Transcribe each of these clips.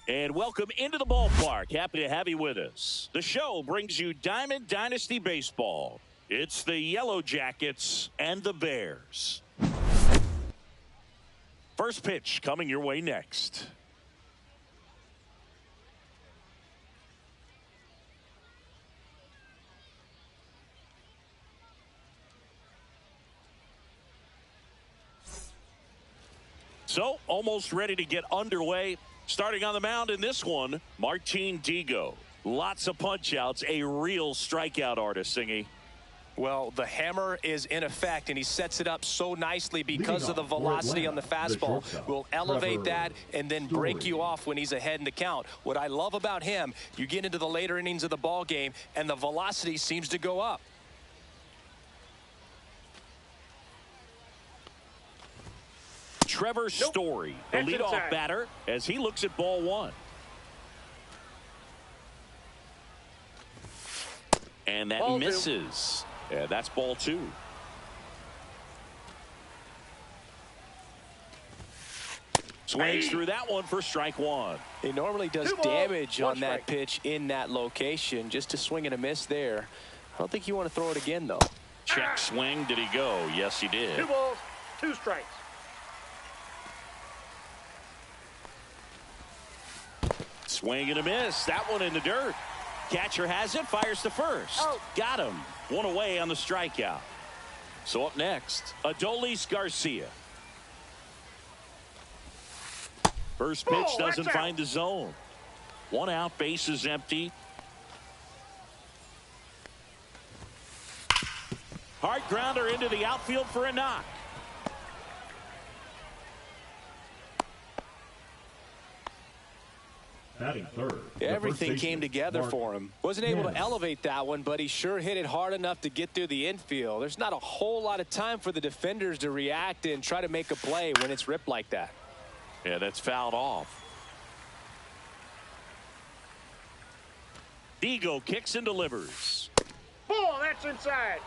And welcome into the ballpark. Happy to have you with us. The show brings you Diamond Dynasty Baseball. It's the Yellow Jackets and the Bears. First pitch coming your way next. So, almost ready to get underway. Starting on the mound in this one, Martin Digo. Lots of punch-outs, a real strikeout artist, Singy. Well, the hammer is in effect, and he sets it up so nicely because of the velocity on the fastball. Will elevate that and then break you off when he's ahead in the count. What I love about him, you get into the later innings of the ball game, and the velocity seems to go up. Trevor Story, the leadoff batter, as he looks at ball one. And that ball misses. Yeah, that's ball two. Swings through that one for strike one. He normally does damage on that pitch in that location. Just a swing and a miss there. I don't think you want to throw it again, though. Check swing. Did he go? Yes, he did. 2 balls, 2 strikes. Swing and a miss. That one in the dirt. Catcher has it. Fires to first. Got him. One away on the strikeout. So up next, Adolis Garcia. First pitch doesn't find the zone. 1 out. Base is empty. Hard grounder into the outfield for a knock. Batting third. Everything came together for him. Wasn't able to elevate that one, but he sure hit it hard enough to get through the infield. There's not a whole lot of time for the defenders to react and try to make a play when it's ripped like that. Yeah, that's fouled off. Digo kicks and delivers. Ball, that's inside.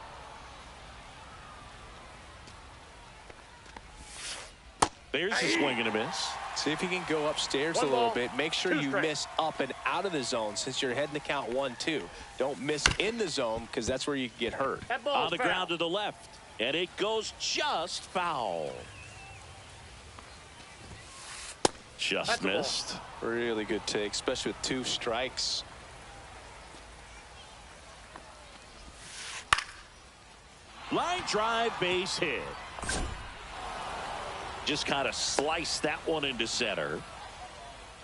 There's a swing and a miss. See if you can go upstairs a little bit. Make sure you miss up and out of the zone since you're heading to count 1-2. Don't miss in the zone because that's where you can get hurt. On the ground to the left. And it goes just foul. Just missed. Really good take, especially with 2 strikes. Line drive, base hit. Just kind of sliced that one into center.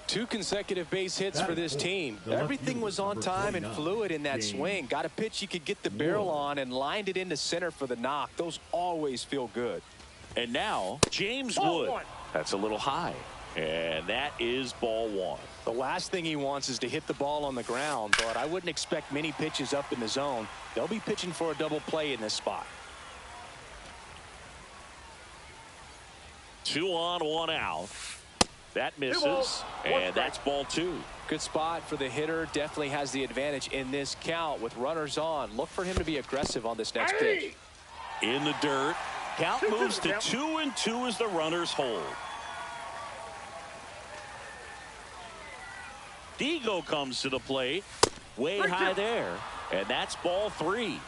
2 consecutive base hits for this team. Everything was on time and fluid in that swing. Got a pitch you could get the barrel on and lined it into center for the knock. Those always feel good. And now James Wood. That's a little high. And that is ball 1. The last thing he wants is to hit the ball on the ground, but I wouldn't expect many pitches up in the zone. They'll be pitching for a double play in this spot. 2 on, 1 out. That misses, and that's ball 2. Good spot for the hitter. Definitely has the advantage in this count with runners on. Look for him to be aggressive on this next pitch. In the dirt. Count moves to 2-2 as the runners hold. Digo comes to the plate. Way high there. And that's ball 3.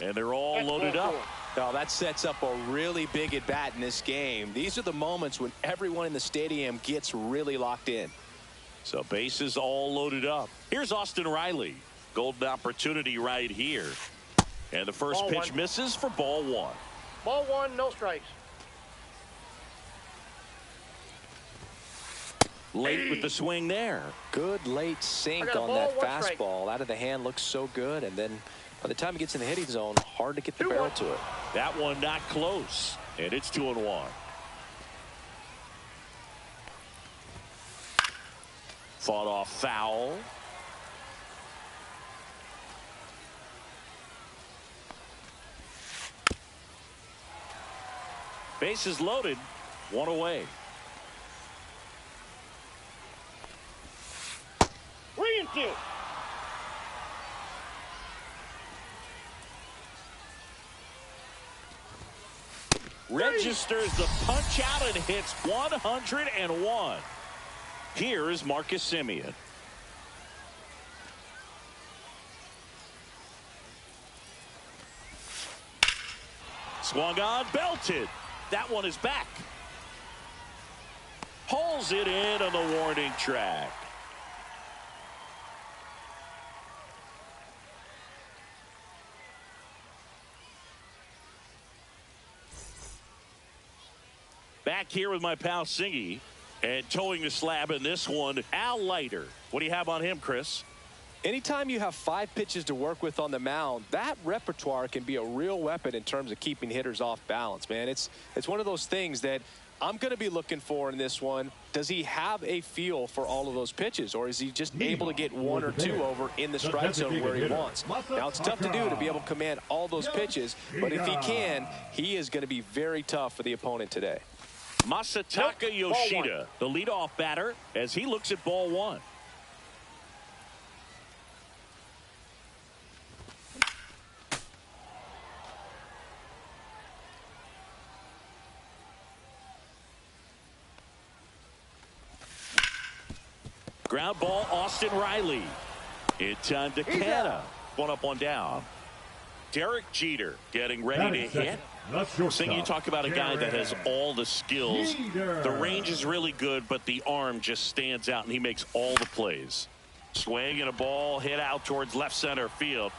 And they're all loaded up. Now that sets up a really big at bat in this game. These are the moments when everyone in the stadium gets really locked in. So bases all loaded up. Here's Austin Riley. Golden opportunity right here. And the first pitch misses for ball 1. Ball 1, no strikes. Late with the swing there. Good late sink on that fastball. Out of the hand looks so good, and then by the time he gets in the hitting zone, hard to get the barrel to it. That one not close, and it's 2-1. Fought off foul. Bases loaded, 1 away. 3-2. registers the punch out and hits 101. Here is Marcus Semien. Swung on, belted. That one is back. Pulls it in on the warning track. Back here with my pal Singy, and towing the slab in this one, Al Leiter. What do you have on him, Chris? Anytime you have 5 pitches to work with on the mound, that repertoire can be a real weapon in terms of keeping hitters off balance, man. It's one of those things that I'm going to be looking for in this one. Does he have a feel for all of those pitches, or is he just able to get 1 or 2 over in the strike zone where he wants? Now, it's tough to do to be able to command all those pitches, but if he can, he is going to be very tough for the opponent today. Masataka Yoshida, the leadoff batter, as he looks at ball 1. Ground ball, Austin Riley. In time to Canna. 1 up, 1 down. Derek Jeter getting ready to hit. Sing, you talk about a guy that has all the skills. The range is really good, but the arm just stands out, and he makes all the plays. Swing and a ball hit out towards left center field.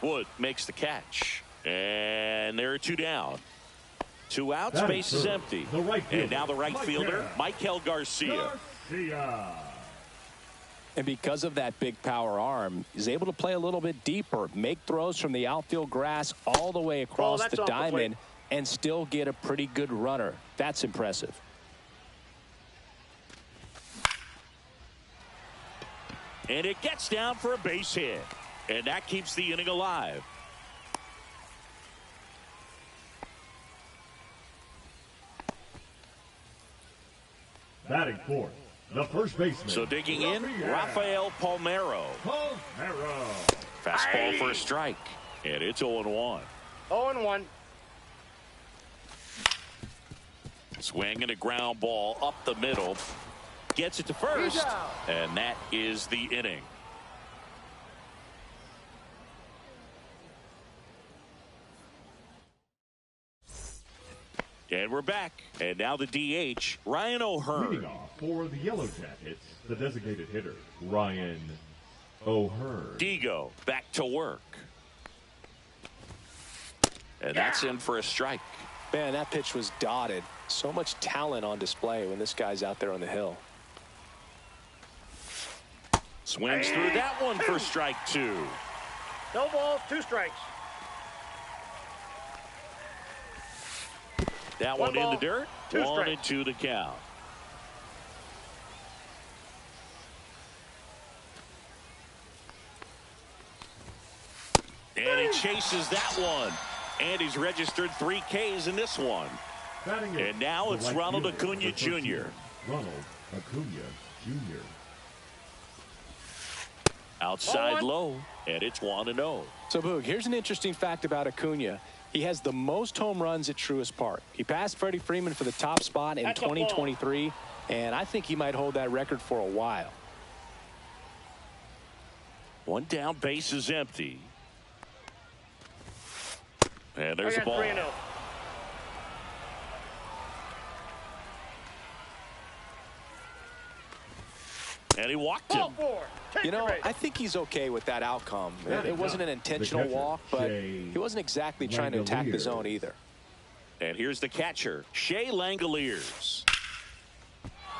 Wood makes the catch. And there are 2 down. 2 outs, base is empty. And now the right fielder, Michael Garcia. And because of that big power arm, he's able to play a little bit deeper, make throws from the outfield grass all the way across the diamond, and still get a pretty good runner. That's impressive. And it gets down for a base hit. And that keeps the inning alive. Batting fourth, the first baseman. So digging in, Rafael Palmeiro. Fastball for a strike. And it's 0-1. 0-1. Swing and a ground ball up the middle. Gets it to first. And that is the inning. And we're back. And now the DH, Ryan O'Hearn. Leading off for the Yellow Jackets, the designated hitter, Ryan O'Hearn. Digo back to work. And that's in for a strike. Man, that pitch was dotted. So much talent on display when this guy's out there on the hill. Swings through that one for strike 2. No balls, 2 strikes. That one in the dirt. 1-2 to count. And he chases that one. And he's registered 3 Ks in this one. And now it's Ronald Acuna Jr. Ronald Acuna Jr. Outside low. And it's 1-0. So, Boog, here's an interesting fact about Acuna. He has the most home runs at Truist Park. He passed Freddie Freeman for the top spot in 2023, and I think he might hold that record for a while. 1 down, base is empty. And there's a ball. 3-0. And he walked him. You know, I think he's okay with that outcome. It wasn't an intentional walk, but he wasn't exactly trying to attack the zone either. And here's the catcher, Shea Langoliers.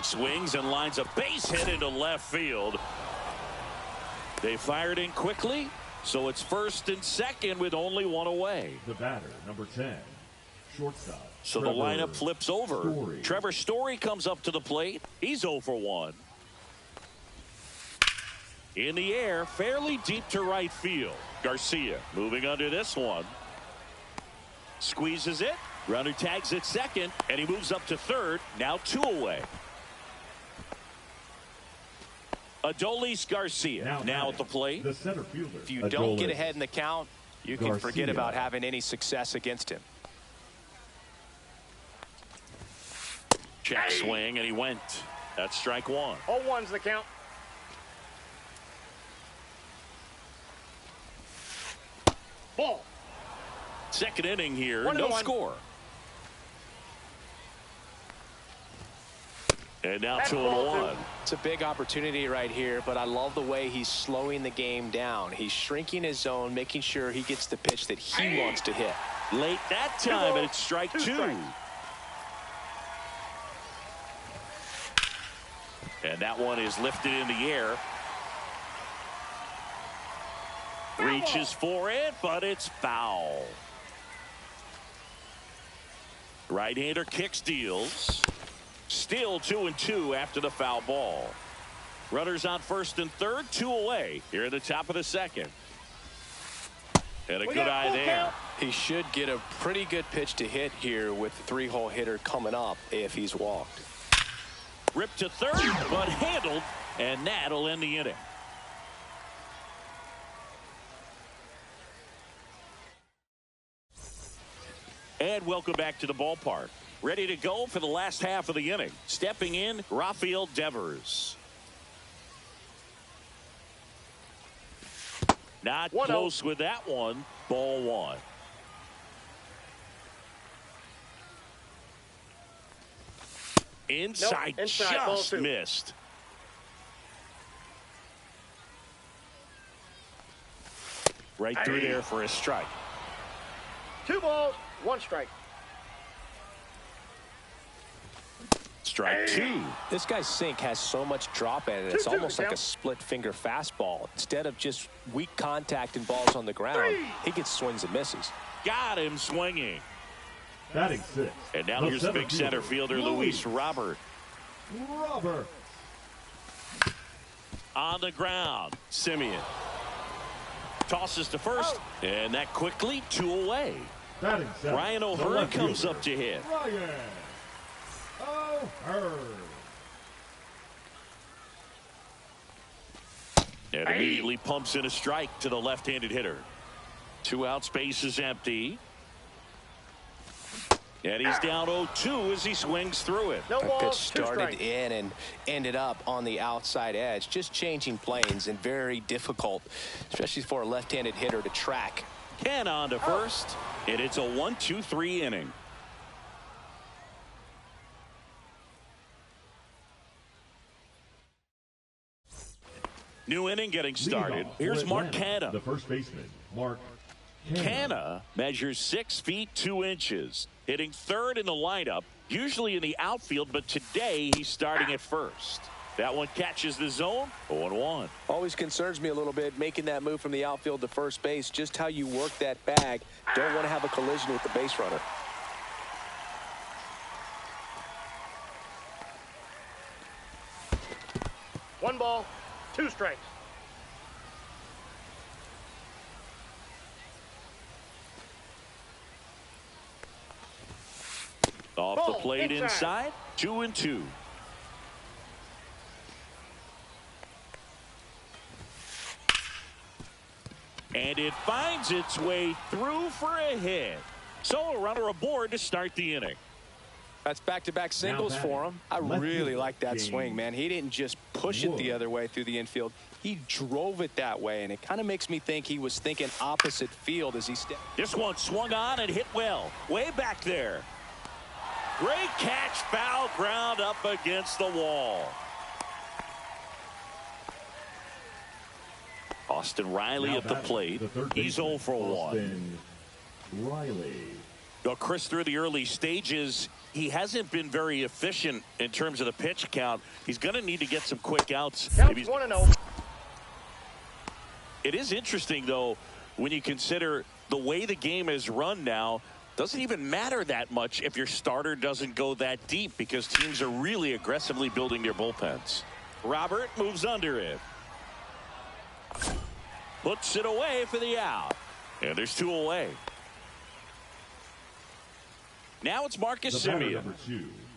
Swings and lines a base hit into left field. They fired in quickly, so it's first and second with only 1 away. The batter, number 10, shortstop. So the lineup flips over. Trevor Story comes up to the plate. He's 0 for 1. In the air, fairly deep to right field. Garcia moving under this one. Squeezes it. Runner tags at second, and he moves up to third. Now 2 away. Adolis Garcia now at the plate. The center fielder. If you don't get ahead in the count, you can forget about having any success against him. check swing, and he went. That's strike one. 0-1's the count. Ball. Second inning here, 1-1. no score. And now 2-1. It's a big opportunity right here, but I love the way he's slowing the game down. He's shrinking his zone, making sure he gets the pitch that he wants to hit. Late that time, and it's strike two. And that one is lifted in the air. Reaches for it, but it's foul. Right-hander kicks, deals. Still 2-2 after the foul ball. Runners on first and third, 2 away here at the top of the second. And a good eye there. He should get a pretty good pitch to hit here with the 3-hole hitter coming up if he's walked. Ripped to third, but handled, and that'll end the inning. And welcome back to the ballpark. Ready to go for the last half of the inning. Stepping in, Rafael Devers. Not close with that one. Ball one. Inside, just missed. Right through there for a strike. 2 balls, 1 strike. Strike two. This guy's sink has so much drop in it. It's almost like a split finger fastball. Instead of just weak contact and balls on the ground, he gets swings and misses. Got him swinging. Batting 6. And now here's big center fielder Luis Robert. On the ground, Simeon tosses to first, and that quickly 2 away. Ryan O'Hearn comes up to hit. And immediately pumps in a strike to the left-handed hitter. 2 outs, base is empty. And he's down 0-2 as he swings through it. No balls, pitch started in and ended up on the outside edge. Just changing planes and very difficult, especially for a left-handed hitter to track. Ken on to first, and it's a 1-2-3 inning. New inning getting started. Here's Mark Canha. The first baseman, Mark Canha measures 6 feet 2 inches, hitting third in the lineup, usually in the outfield, but today he's starting at first. That one catches the zone. 0-1. Always concerns me a little bit making that move from the outfield to first base. Just how you work that bag. Don't want to have a collision with the base runner. One ball, 2 strikes. Off the plate inside. 2-2. And it finds its way through for a hit. So a runner aboard to start the inning. That's back-to-back singles for him. I really like that swing, man. He didn't just push it the other way through the infield. He drove it that way, and it kind of makes me think he was thinking opposite field as he stepped. This one swung on and hit well. Way back there. Great catch, foul ground up against the wall. Austin Riley at the plate. He's 0 for 1. Riley. Well, Chris, through the early stages, he hasn't been very efficient in terms of the pitch count. He's going to need to get some quick outs. Counts 1-0. It is interesting, though, when you consider the way the game is run now. Doesn't even matter that much if your starter doesn't go that deep because teams are really aggressively building their bullpens. Robert moves under it. Puts it away for the out. And there's 2 away. Now it's Marcus Simeon.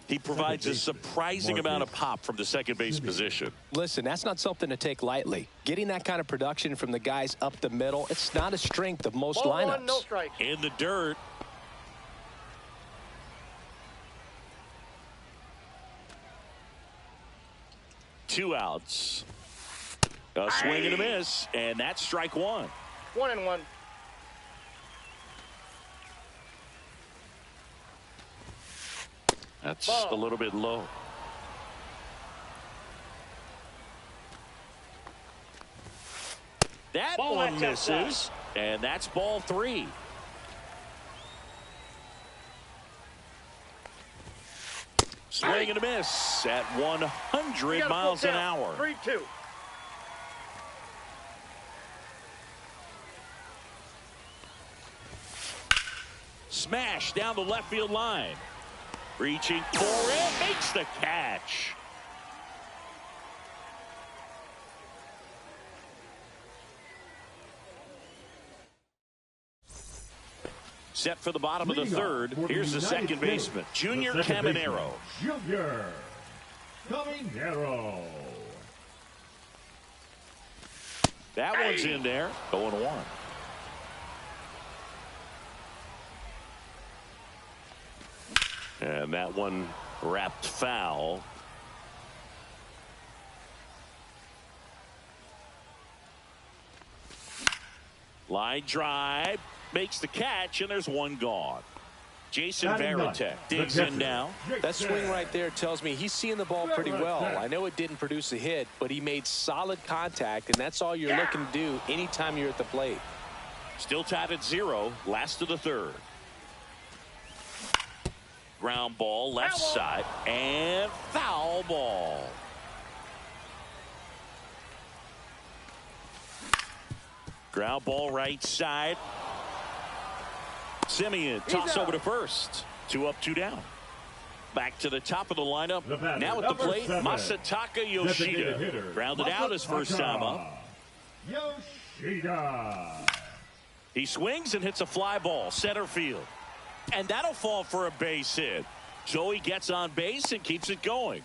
He provides a surprising amount of pop from the second base position. Listen, that's not something to take lightly. Getting that kind of production from the guys up the middle, it's not a strength of most lineups. 1, no strike. In the dirt. 2 outs. A swing and a miss, and that's strike 1. 1-1. That's Ball. a little bit low. That Ball one that's misses, and that's ball 3. Swing and a miss at 100 miles an hour. 3-2. Smash down the left field line. Reaching for it, makes the catch. Set for the bottom of the third. Here's the second baseman, Junior Caminero. Junior Caminero. That one's in there. 0-1. And that one wrapped foul. Line drive, makes the catch, and there's one gone. Jason Varitek digs in now. That swing right there tells me he's seeing the ball pretty well. I know it didn't produce a hit, but he made solid contact, and that's all you're looking to do anytime you're at the plate. Still tied at 0, last of the third. Ground ball, left side, and foul ball. Ground ball, right side. Simeon, toss over to first. 2 up, 2 down. Back to the top of the lineup. Now at the plate, Masataka Yoshida. Grounded out his first time up. Yoshida. He swings and hits a fly ball, center field. And that'll fall for a base hit. So he gets on base and keeps it going.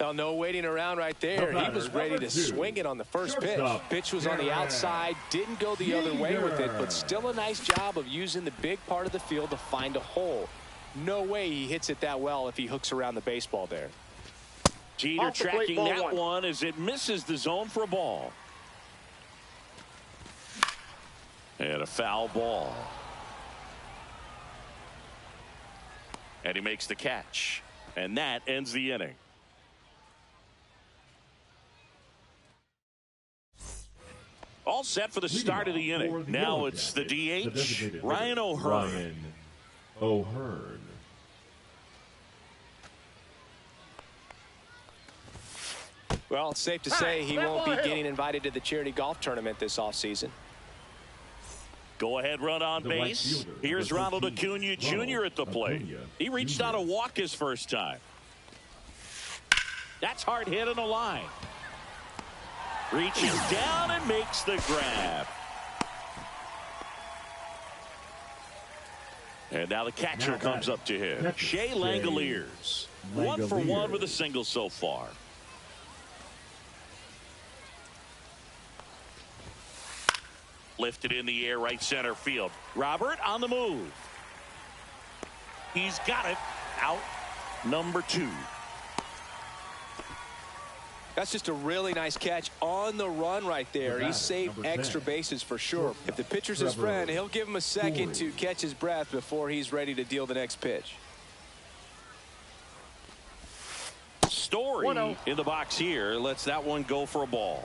Well, no waiting around right there. He was ready to swing it on the first pitch. Pitch was on the outside, didn't go the other way with it, but still a nice job of using the big part of the field to find a hole. No way he hits it that well if he hooks around the baseball there. Jeter tracking that one as it misses the zone for a ball. And a foul ball. And he makes the catch. And that ends the inning. All set for the start of the inning. Now it's the DH, Ryan O'Hearn. Well, it's safe to say he won't be getting invited to the charity golf tournament this offseason. Go ahead run on base. Here's Ronald Acuna Jr. at the plate. He reached out a walk his first time. That's hard hit on the line. Reaches down and makes the grab. And now the catcher comes up to him. Shea Langoliers. 1 for 1 with a single so far. Lifted in the air, right center field. Robert on the move. He's got it. Out number 2. That's just a really nice catch on the run right there. He saved extra bases for sure. If the pitcher's his friend, he'll give him a second to catch his breath before he's ready to deal the next pitch. Story in the box here. Lets that one go for a ball.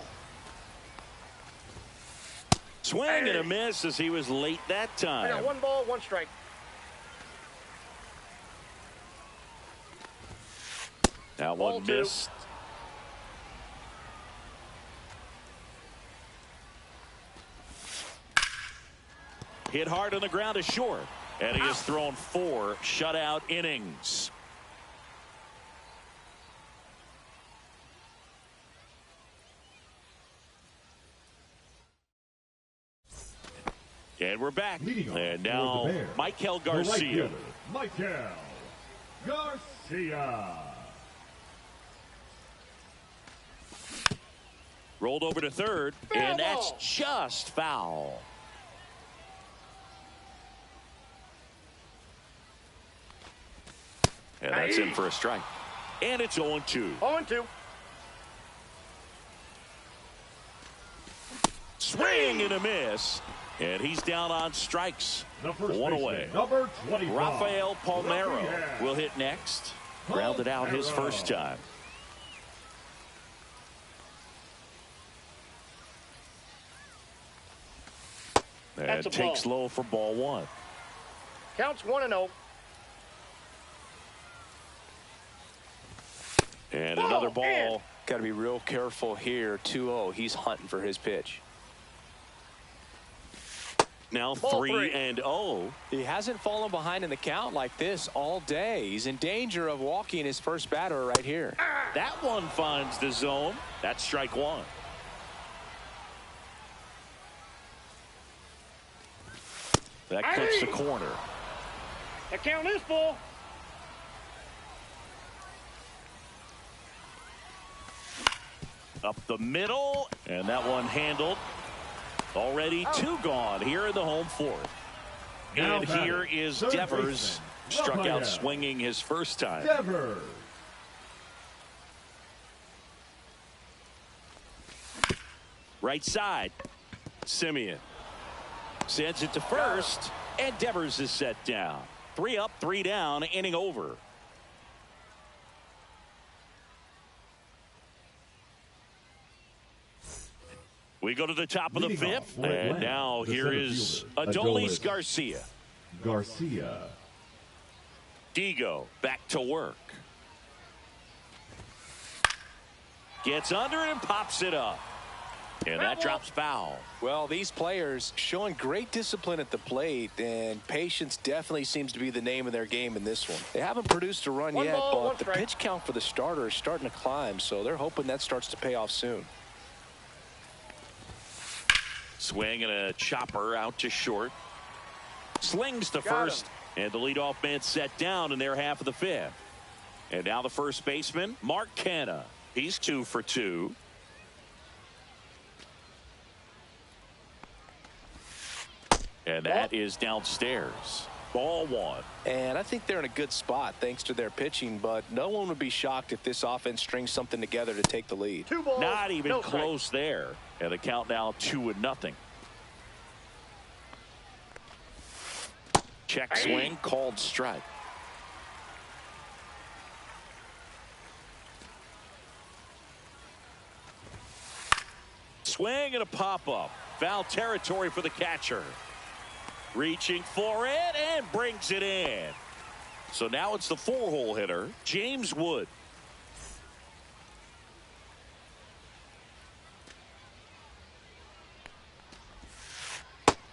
Swing and a miss as he was late that time. I got 1 ball, 1 strike. That one missed. Hit hard on the ground is short. And he has thrown 4 shutout innings. And we're back. And now Michael Garcia. Michael Garcia. Rolled over to third, and that's just foul. And that's in for a strike. And it's 0-2. 0-2. Swing and a miss. And he's down on strikes. One away. Number 25. Rafael Palmeiro will hit next. Grounded out his first time. And takes low for ball one. Counts 1-0. And another ball. Got to be real careful here. 2-0. He's hunting for his pitch. Now 3-0. He hasn't fallen behind in the count like this all day. He's in danger of walking his first batter right here. That one finds the zone. That's strike one. That clips the corner. The count is full. Up the middle, and that one handled. Already two gone here in the home fourth. And here is Devers. Struck out swinging his first time. Devers. Right side. Simeon sends it to first, and Devers is set down. 3 up, 3 down, inning over. We go to the top of the fifth, and now here is Adolis Garcia. Digo back to work. Gets under it and pops it up. And that drops foul. Well, these players showing great discipline at the plate, and patience definitely seems to be the name of their game in this one. They haven't produced a run yet, but the pitch count for the starter is starting to climb, so they're hoping that starts to pay off soon. Swing and a chopper out to short. Slings to first, and the leadoff man set down in their half of the fifth. And now the first baseman, Mark Canha. He's 2 for 2. And that is downstairs. Ball one. And I think they're in a good spot thanks to their pitching, but no one would be shocked if this offense strings something together to take the lead. 2 balls, not even close there. And the count now 2-0. Check swing, called strike. Swing and a pop-up. Foul territory for the catcher. Reaching for it and brings it in. So now it's the 4-hole hitter, James Wood.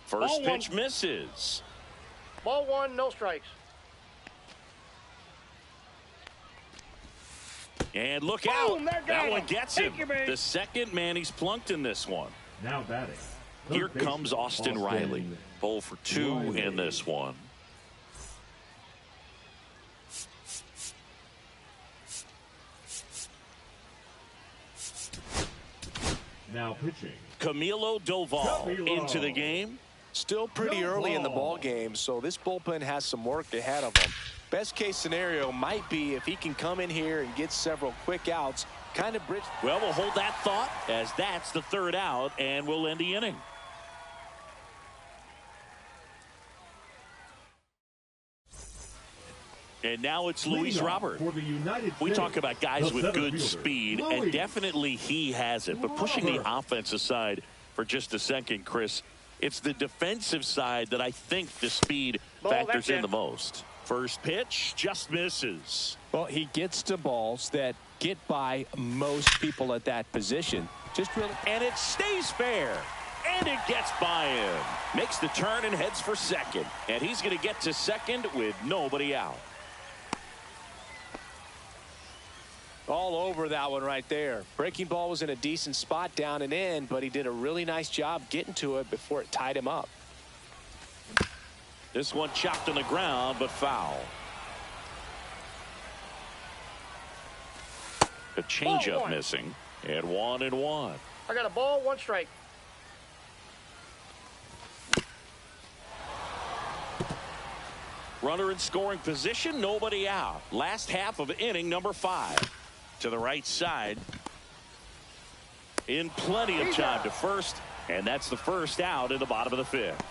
First pitch misses. Ball one, no strikes. And look out. That one gets him. The second man he's plunked in this one. Now batting. Here comes Austin Riley. 0 for 2 in this one. Now pitching. Camilo Doval into the game. Still pretty early in the ball game, so this bullpen has some work ahead of them. Best case scenario might be if he can come in here and get several quick outs, kind of bridge. Well, we'll hold that thought as that's the 3rd out, and we'll end the inning. And now it's Luis Robert. We talk about guys with good speed, and definitely he has it. But pushing the offense aside for just a second, Chris, it's the defensive side that I think the speed factors in the most. First pitch just misses. Well, he gets to balls that get by most people at that position. And it stays fair. And it gets by him. Makes the turn and heads for second. And he's going to get to second with nobody out. All over that one right there. Breaking ball was in a decent spot down and in, but he did a really nice job getting to it before it tied him up. This one chopped on the ground, but foul. A changeup missing, and 1-1. I got a ball, 1 strike. Runner in scoring position, nobody out. Last half of inning number 5. To the right side. In plenty of time to first, And that's the first out in the bottom of the fifth.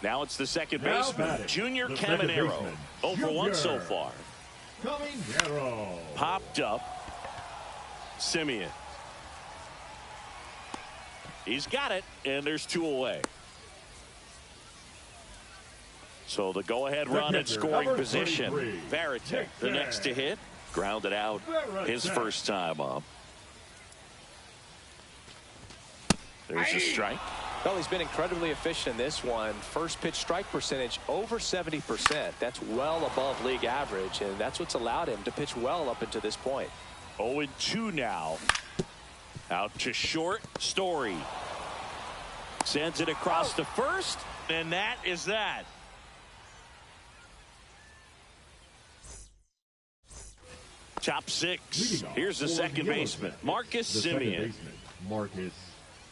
Now it's the second baseman, Junior Caminero. 0 for 1 so far. Caminero. Popped up. Simeon. He's got it, and there's 2 away. So the go-ahead run in scoring position. Varitek, the next to hit. Grounded out his first time up. There's a strike. Well, he's been incredibly efficient in this one. First pitch strike percentage over 70%. That's well above league average, and that's what's allowed him to pitch well up until this point. 0-2 now. Out to short. Story sends it across to first, and that is that. Top 6. Here's the second baseman, Marcus Semien.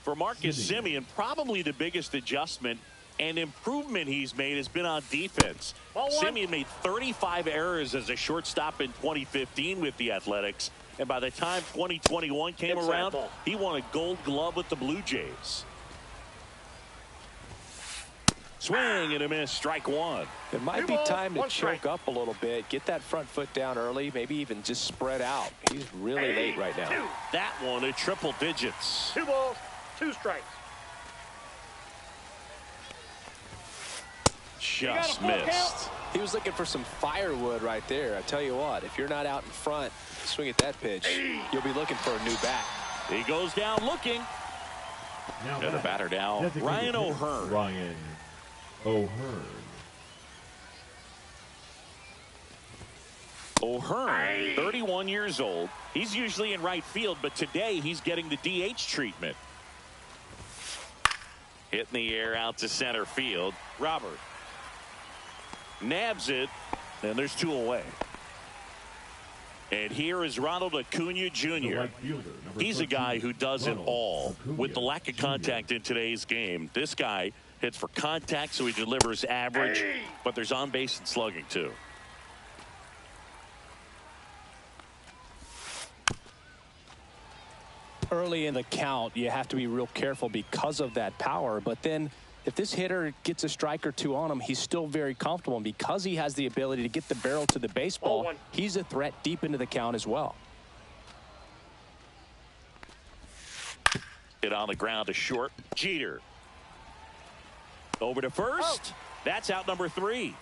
For Marcus Semien, probably the biggest adjustment and improvement he's made has been on defense. Semien made 35 errors as a shortstop in 2015 with the Athletics, and by the time 2021 came around, he won a Gold Glove with the Blue Jays. Swing and a miss, strike 1. It might be time to choke up a little bit, get that front foot down early, maybe even just spread out. He's really late right now. That one at triple digits. 2 balls, 2 strikes. Just missed. He was looking for some firewood right there. I tell you what, if you're not out in front, swing at that pitch, you'll be looking for a new bat. He goes down looking. And the batter now, Ryan O'Hearn. Ryan O'Hearn. O'Hearn, 31 years old. He's usually in right field, but today he's getting the DH treatment. Hit in the air out to center field. Robert nabs it, and there's 2 away. And here is Ronald Acuna Jr. He's a guy who does it all. With the lack of contact in today's game, this guy hits for contact, so he delivers average, but there's on base and slugging too. Early in the count, you have to be real careful because of that power, but then if this hitter gets a strike or 2 on him, he's still very comfortable, and because he has the ability to get the barrel to the baseball, he's a threat deep into the count as well. Hit on the ground to short. Jeter over to first. That's out number 3.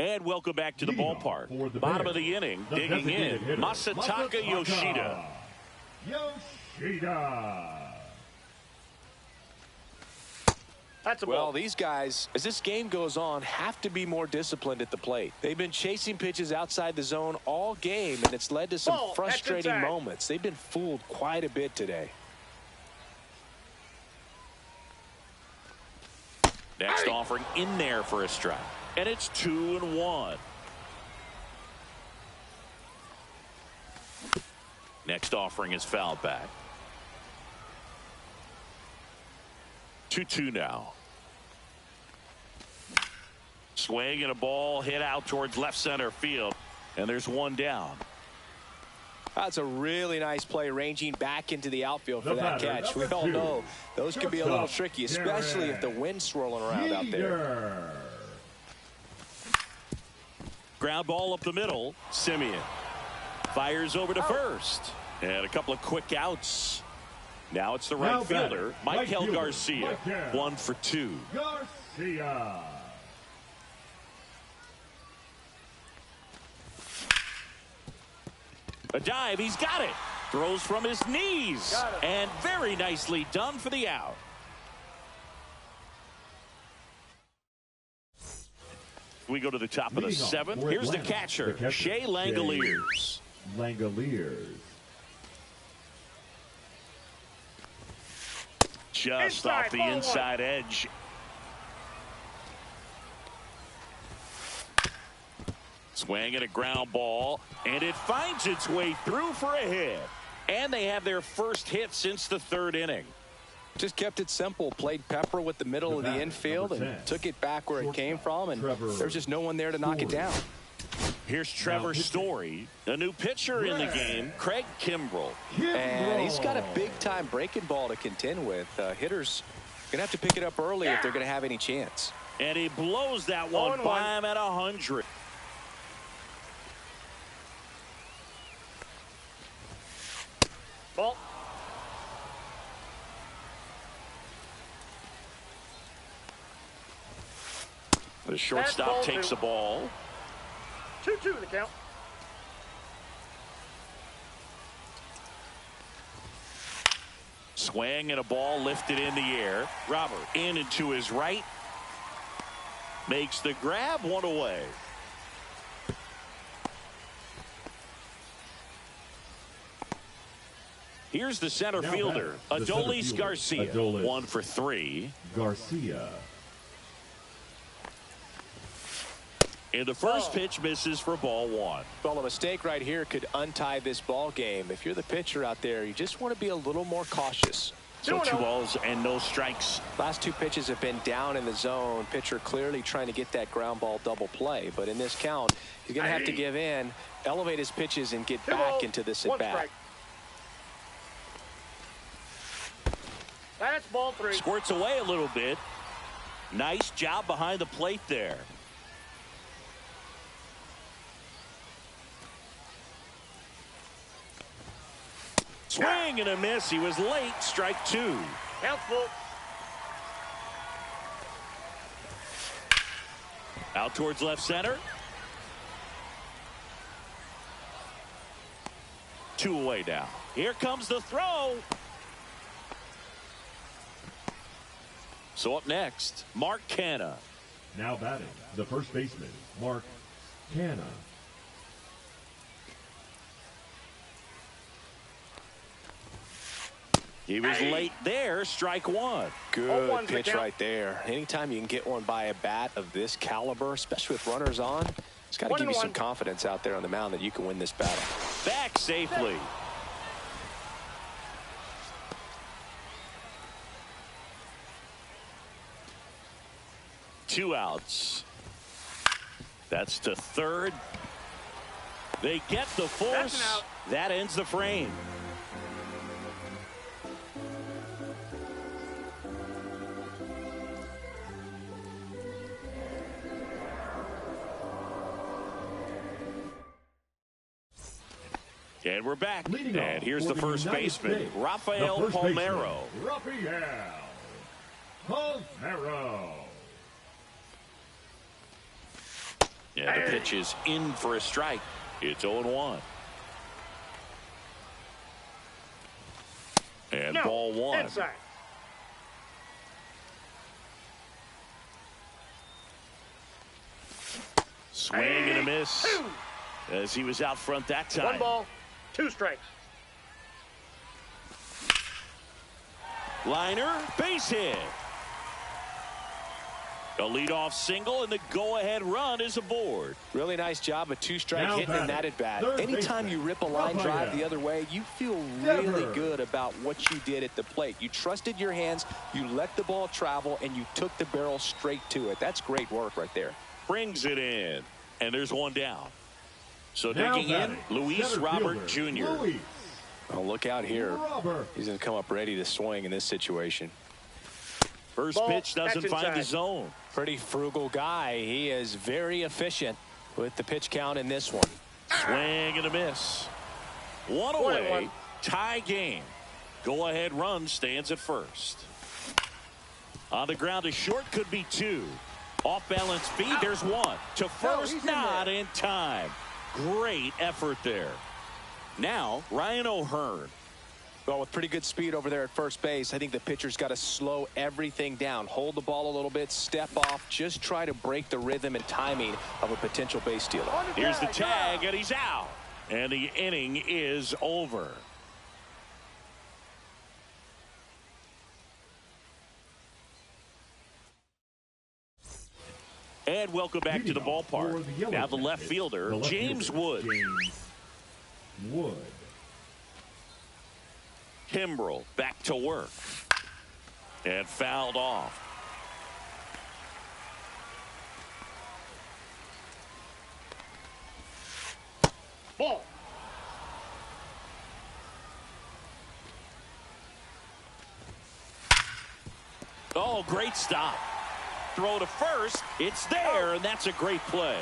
And welcome back to the ballpark. Bottom of the inning, digging in, Masataka Yoshida. Well, these guys, as this game goes on, have to be more disciplined at the plate. They've been chasing pitches outside the zone all game, and it's led to some frustrating moments. They've been fooled quite a bit today. Next offering in there for a strike. And it's 2-1. Next offering is fouled back. 2-2 now. Swing and a ball hit out towards left center field. And there's 1 down. That's a really nice play, ranging back into the outfield for that catch. We all know those can be a little tricky, especially if the wind's swirling around out there. Ground ball up the middle. Semien fires over to first. And a couple of quick outs. Now it's the right fielder, Michael Garcia. 1 for 2. Garcia. A dive, he's got it. Throws from his knees. And very nicely done for the out. We go to the top of the 7th. Here's the catcher, Shea Langoliers. Just off the inside edge. Swing at a ground ball, and it finds its way through for a hit. And they have their first hit since the 3rd inning. Just kept it simple. Played pepper with the middle of the infield and took it back where it came from, and there's just no one there to knock it down. Here's Trevor Story, a new pitcher in the game, Craig Kimbrell. And he's got a big-time breaking ball to contend with. Hitters going to have to pick it up early if they're going to have any chance. And he blows that one by him at 100. Ball. The shortstop takes the ball. 2-2 the count. Swing and a ball lifted in the air. Robert in and to his right. Makes the grab, one away. Here's the center fielder, Adolis Garcia. 1 for 3. Garcia. And the first pitch misses for ball 1. Well, a mistake right here could untie this ball game. If you're the pitcher out there, you just want to be a little more cautious. So 2 balls and no strikes. Last 2 pitches have been down in the zone. Pitcher clearly trying to get that ground ball double play. But in this count, he's going to have to give in, elevate his pitches, and get back into this at-bat. That's ball 3. Squirts away a little bit. Nice job behind the plate there. Swing and a miss. He was late. Strike 2. Count full. Out towards left center. 2 away now. Here comes the throw. So up next, Mark Canha. Now batting, the first baseman, Mark Canha. He was late there. Strike 1. Good pitch right there. Anytime you can get one by a bat of this caliber, especially with runners on, it's got to give you some confidence out there on the mound that you can win this battle. Back safely. Two outs. That's to third. They get the force. That ends the frame. And we're back. And here's the first baseman, Rafael Palmeiro. Rafael Palmeiro. Yeah, the pitch is in for a strike. It's 0-1. And ball 1. Inside. Swing and a miss. As he was out front that time. 1 ball, 2 strikes. Liner, base hit. A leadoff single, and the go-ahead run is aboard. Really nice job, a 2-strike hit in that at-bat. Anytime you rip a line drive the other way, you feel really good about what you did at the plate. You trusted your hands, you let the ball travel, and you took the barrel straight to it. That's great work right there. Brings it in, and there's 1 down. So digging in, Luis Robert Jr. Oh, look out here. He's going to come up ready to swing in this situation. First pitch doesn't find the zone. Pretty frugal guy. He is very efficient with the pitch count in this one. Swing and a miss. 1 away. Tie game. Go ahead run stands at first. On the ground to short, could be 2. Off balance feed. There's 1 to first. Not in time. Great effort there. Now Ryan O'Hearn. Well, with pretty good speed over there at first base, I think the pitcher's got to slow everything down. Hold the ball a little bit, step off, just try to break the rhythm and timing of a potential base stealer. Here's the tag, and he's out. And the inning is over. And welcome back to the ballpark. Now the left fielder, James Wood. Kimbrell back to work. And fouled off. Ball. Oh, great stop. Throw to first. It's there, and that's a great play.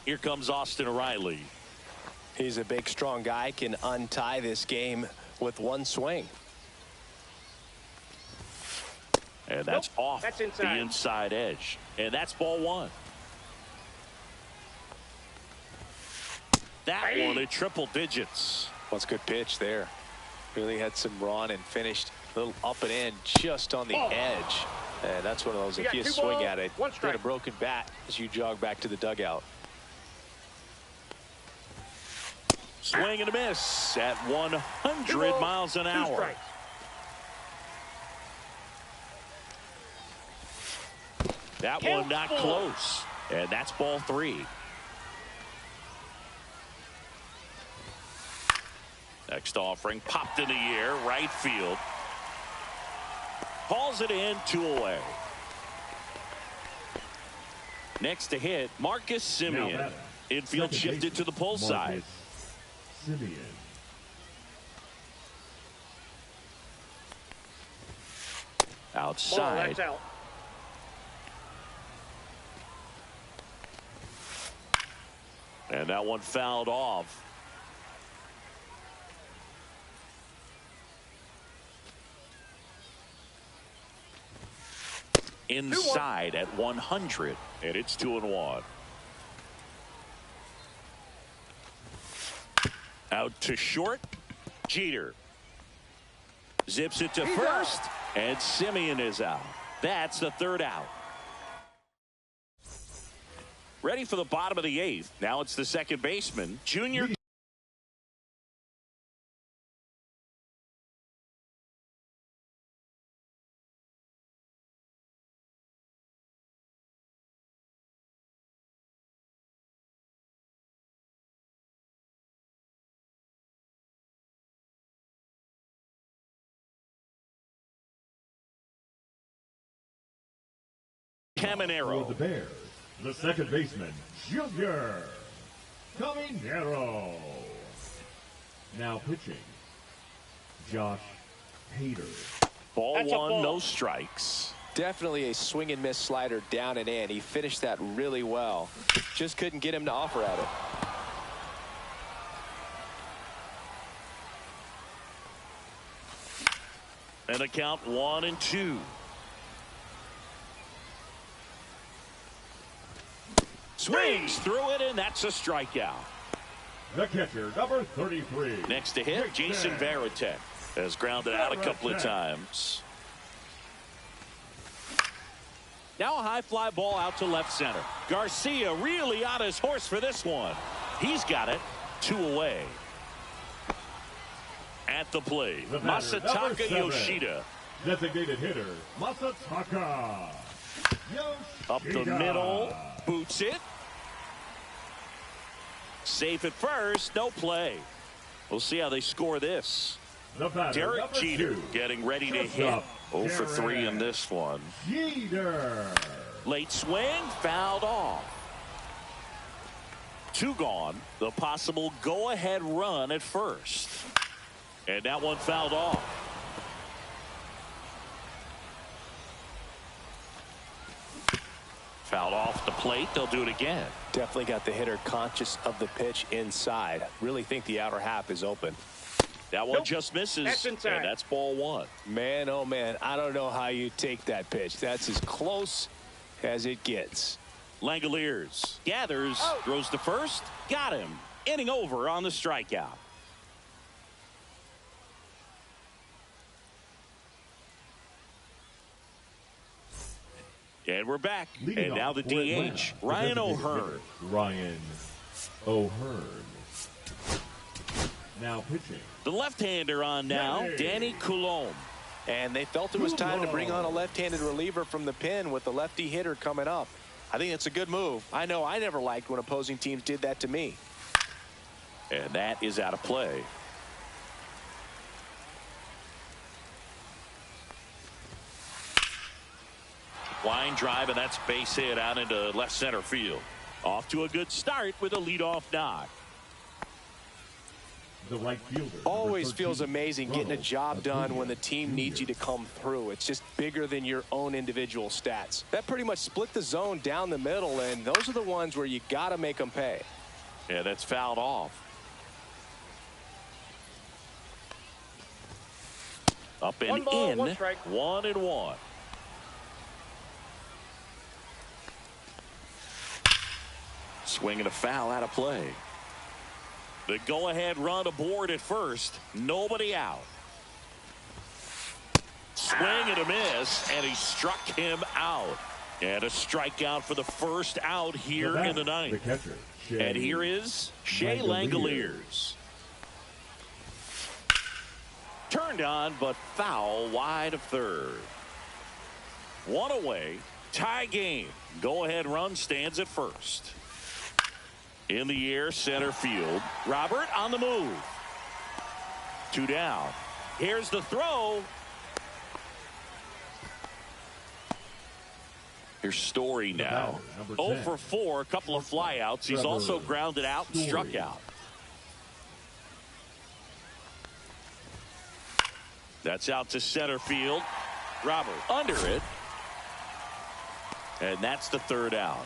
Here comes Austin Riley. He's a big, strong guy, can untie this game with one swing. And that's off That's the inside edge. And that's ball one. That one at triple digits. What's a good pitch there. Really had some run and finished a little up and in just on the edge. And that's one of those, if you swing at it, get a broken bat as you jog back to the dugout. Swing and a miss at 100 miles an hour. That one not close. And that's ball three. Next offering popped in the air, right field. Hauls it in, 2 away. Next to hit, Marcus Semien. Infield shifted to the pull side. Semien. Outside. That's out. And that one fouled off. Inside at 100, and it's 2-1. Out to short, Jeter zips it to first, and Semien is out. That's the third out. Ready for the bottom of the 8th. Now it's the second baseman, Junior. Caminero. For the Bears, the second baseman, Junior Caminero. Now pitching, Josh Hader. Ball one, no strikes. Definitely a swing and miss slider down and in. He finished that really well. Just couldn't get him to offer at it. And the count 1-2. Swings through it, and that's a strikeout. The catcher, number 33. Next to hit, Jason Varitek has grounded out a couple of times. Now a high fly ball out to left center. Garcia really on his horse for this one. He's got it. 2 away. At the plate, Masataka Yoshida. Designated hitter, Masataka Yoshida. Up the middle, boots it. Safe at first, no play. We'll see how they score this. Derek Jeter getting ready to hit. 0 for 3 in this one. Jeter. Late swing, fouled off. 2 gone. The possible go-ahead run at first. And that one fouled off. Fouled off the plate. They'll do it again. Definitely got the hitter conscious of the pitch inside. Really think the outer half is open. That one just misses. That's inside. And that's ball one. Man, oh man, I don't know how you take that pitch. That's as close as it gets. Langoliers gathers, throws to first, got him. Inning over on the strikeout. And we're back. Leading and now the DH, Ryan O'Hearn. Ryan O'Hearn. Now pitching. The left-hander on now, Danny Coulombe. And they felt it was time to bring on a left-handed reliever from the pen with the lefty hitter coming up. I think it's a good move. I know I never liked when opposing teams did that to me. And that is out of play. Line drive, and that's base hit out into left center field. Off to a good start with a leadoff knock. The right fielder. Always feels amazing getting a job done when the team needs you to come through. It's just bigger than your own individual stats. That pretty much split the zone down the middle, and those are the ones where you got to make them pay. Yeah, that's fouled off. Up and 1 ball, in. 1 strike. 1-1. Swing and a foul out of play. The go-ahead run aboard at first. Nobody out. Swing and a miss, and he struck him out. And a strikeout for the first out here in the ninth. The catcher, and here is Shea Langoliers. Turned on, but foul wide of third. One away. Tie game. Go-ahead run stands at first. In the air, center field. Robert on the move. 2 down. Here's the throw. Here's Story now. 0 for 4, a couple of flyouts. He's also grounded out and struck out. That's out to center field. Robert under it. And that's the third out.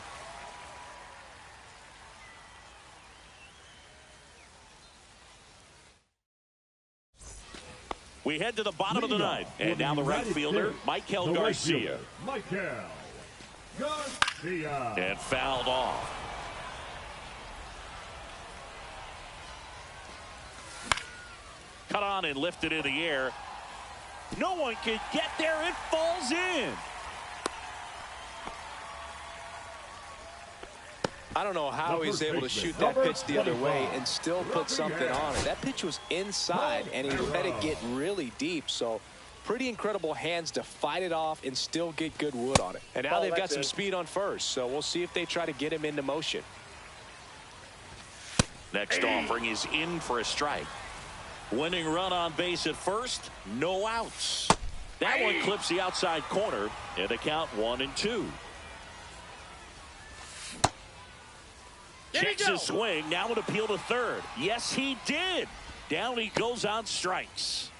We head to the bottom of the ninth. And now the right fielder, Michael Garcia. And fouled off. Cut on and lifted in the air. No one can get there. It falls in. I don't know how he's able to shoot that pitch the other way and still put something on it. That pitch was inside, and he let it get really deep. So pretty incredible hands to fight it off and still get good wood on it. And now they've got some speed on first, so we'll see if they try to get him into motion. Next offering is in for a strike. Winning run on base at first, no outs. That one clips the outside corner, and the count 1-2. Checks his swing. Now an appeal to third. Yes, he did. Down he goes on strikes.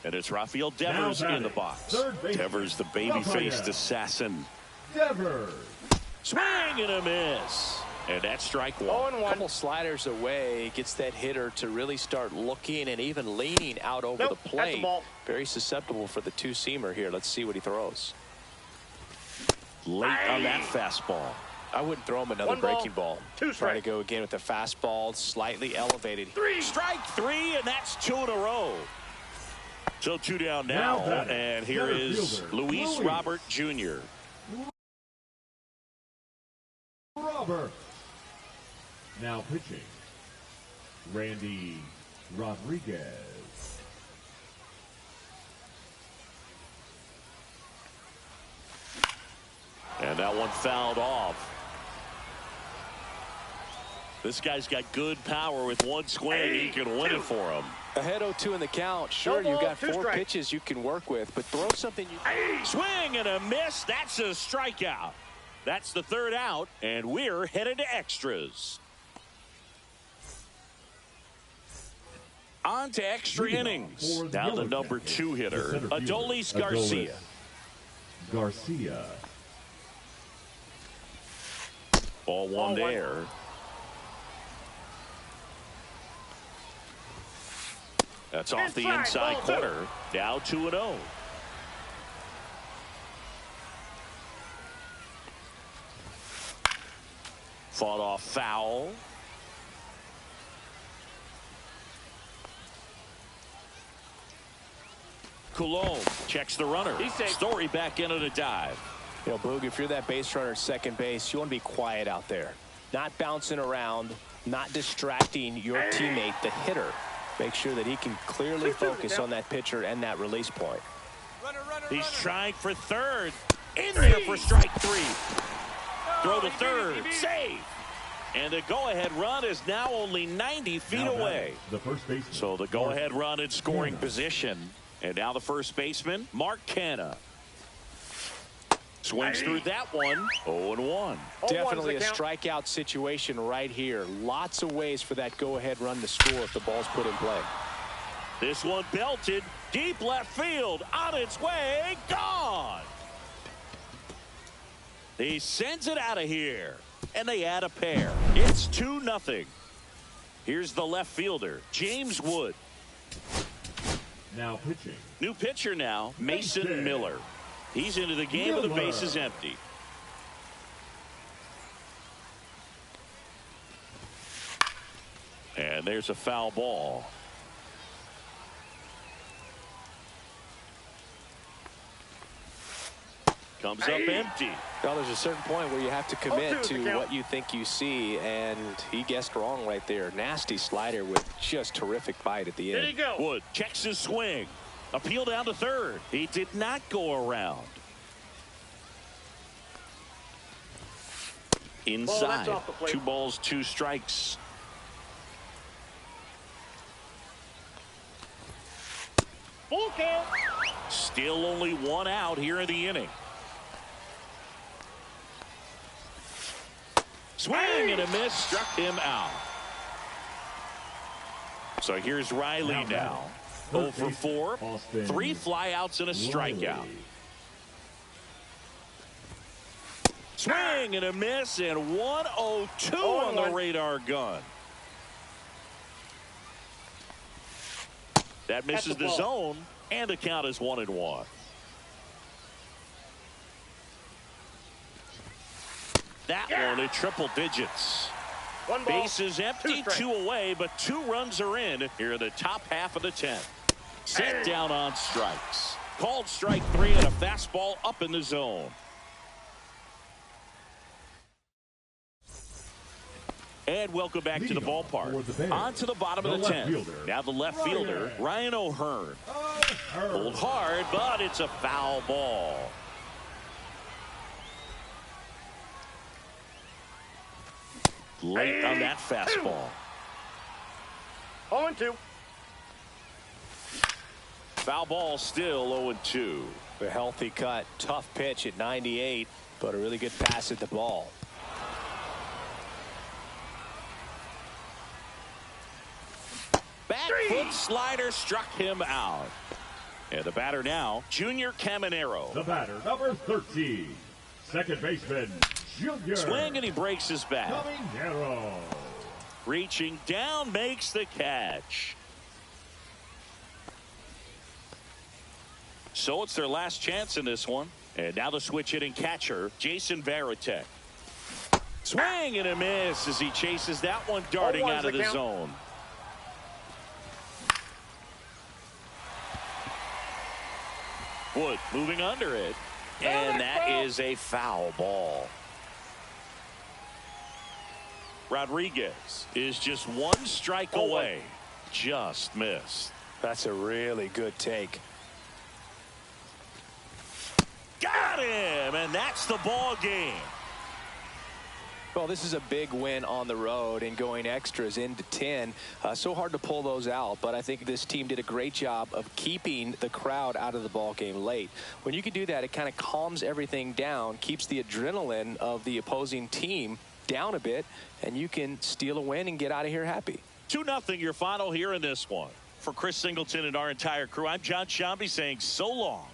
And it's Rafael Devers in the box. Devers, the baby-faced assassin. Devers. Swing and a miss. And that's strike one. A couple sliders away, gets that hitter to really start looking and even leaning out over the plate. Very susceptible for the two-seamer here. Let's see what he throws. Late on that fastball. I wouldn't throw him another breaking ball. Try to go again with the fastball, slightly elevated. Strike 3, and that's 2 in a row. So 2 down now, and here is Luis Robert Jr. Robert. Now pitching, Randy Rodriguez. And that one fouled off. This guy's got good power. With one swing, he can win it for him. Ahead 0-2 in the count. Sure, you've got 4 pitches you can work with, but throw something you... Swing and a miss. That's a strikeout. That's the third out, and we're headed to extras. On to extra innings. Now the number 2 hitter, Adolis Garcia. Garcia. Ball 1 there. That's off the inside corner. Now 2-0. Fought off foul. Coulomb checks the runner. Story back into the dive. You know, Boog, if you're that base runner at second base, you want to be quiet out there. Not bouncing around, not distracting your teammate, the hitter. Make sure that he can clearly focus on that pitcher and that release point. He's trying for third. In there for strike 3. Throw to third. Save. And the go-ahead run is now only 90 feet away. The first baseman. So the go-ahead run in scoring position. And now the first baseman, Mark Canha. Swings through that one. 0-1. Definitely a strikeout situation right here. Lots of ways for that go-ahead run to score if the ball's put in play. This one belted deep left field. On its way. Gone. He sends it out of here. And they add a pair. It's 2-0. Here's the left fielder, James Wood. Now pitching. New pitcher now, Mason Miller. He's into the game with the bases empty. And there's a foul ball. Comes up empty. Well, there's a certain point where you have to commit to what you think you see, and he guessed wrong right there. Nasty slider with just terrific bite at the end. There you go. Wood checks his swing. Appeal down to third. He did not go around. Inside. 2 balls, 2 strikes. Full count. Still only 1 out here in the inning. Swing and a miss, struck him out. So here's Riley now. 0 for 4, 3 flyouts and a strikeout. Swing and a miss, and 1-0-2 on the radar gun. That misses the zone, and the count is 1-1. That one at triple digits. Bases empty, 2 away, but 2 runs are in here in the top half of the 10th. Set down on strikes. Called strike 3 and a fastball up in the zone. And welcome back to the ballpark. On to the bottom of the 10th. Now the left fielder, Ryan O'Hearn. Pulled hard, but it's a foul ball. Late on that fastball. 0-2. Foul ball still 0-2. A healthy cut. Tough pitch at 98, but a really good pass at the ball. Back foot slider struck him out. And the batter now, Junior Caminero. The batter, number 13. Second baseman, Junior. Swing and he breaks his bat. Caminero. Reaching down, makes the catch. So it's their last chance in this one. And now the switch hitting catcher, Jason Varitek. Swing and a miss as he chases that one darting out of the zone. Wood moving under it. And that is a foul ball. Rodriguez is just 1 strike away. Just missed. That's a really good take. Got him, and that's the ball game. Well, this is a big win on the road and going extras into 10. So hard to pull those out, but I think this team did a great job of keeping the crowd out of the ball game late. When you can do that, it kind of calms everything down, keeps the adrenaline of the opposing team down a bit, and you can steal a win and get out of here happy. 2-0 your final here in this one. For Chris Singleton and our entire crew, I'm John Shambi saying so long.